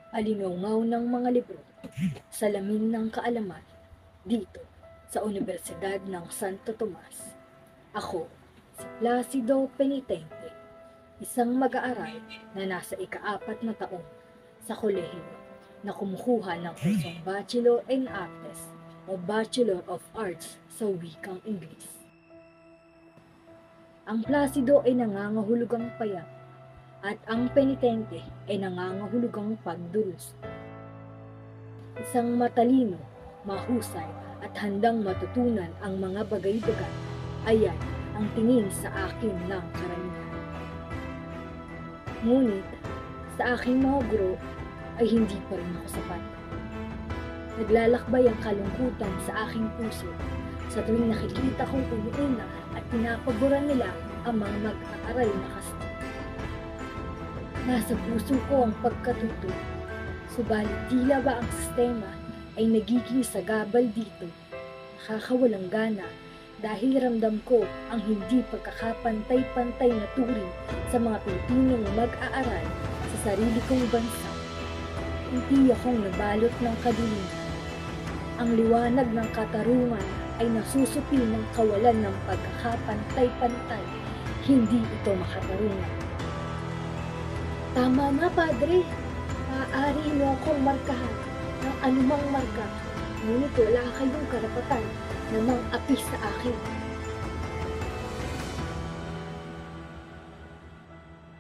Alingaw ng mga libro, salamin ng kaalaman, dito sa Universidad ng Santo Tomas. Ako, si Placido Penitente, isang mag-aaral na nasa ika-4 na taon sa kolehiyo na kumukuha ng kursong Bachelor in Arts o Bachelor of Arts sa wikang Ingles. Ang Placido ay nangangahulugang payap at ang penitente ay nangangahulugang pagdurusa. Isang matalino, mahusay at handang matutunan ang mga bagay-bagay, ayan ang tingin sa akin ng karamihan. Ngunit sa aking mga guro ay hindi pa rin ako sapat. Naglalakbay ang kalungkutan sa aking puso sa tuwing nakikita kong inuuna at pinapaboran nila ang mga mag-aaral na kasto. Nasa puso ko ang pagkatuto, subalit tila ba ang sistema ay nagiging sagabal dito, nakakawalang gana dahil ramdam ko ang hindi pagkakapantay-pantay na turing sa mga Pilipinong mag-aaral sa sarili kong bansa. Hindi akong nabalot ng kadiliman. Ang liwanag ng katarungan ay nasusupi ng kawalan ng pagkakapantay-pantay. Hindi ito makatarungan. Tama na, Padre. Maaari mo akong markahan ng anumang marka, ngunit wala kayong karapatan na mang-api sa akin.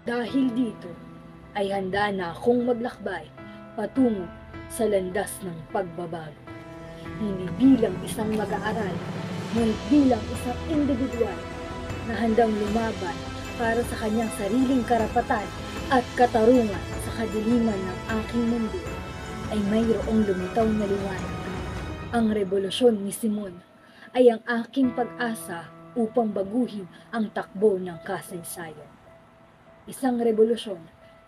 Dahil dito, ay handa na akong maglakbay patungo sa landas ng pagbabago. Hindi bilang isang mag-aaral, ngunit bilang isang individual na handang lumaban para sa kanyang sariling karapatan at katarungan sa kadiliman ng aking mundo, ay mayroong lumitaw na liwanag. Ang revolusyon ni Simon ay ang aking pag-asa upang baguhin ang takbo ng kasaysayan. Isang revolusyon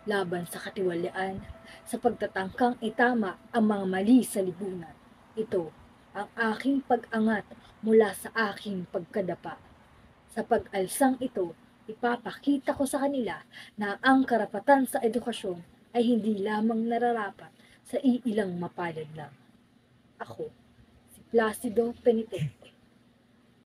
laban sa katiwalian, sa pagtatangkang itama ang mga mali sa lipunan. Ito ang aking pag-angat mula sa aking pagkadapa. Sa pag-alsang ito, ipapakita ko sa kanila na ang karapatan sa edukasyon ay hindi lamang nararapat sa iilang mapalad lang. Ako, si Placido Penitente.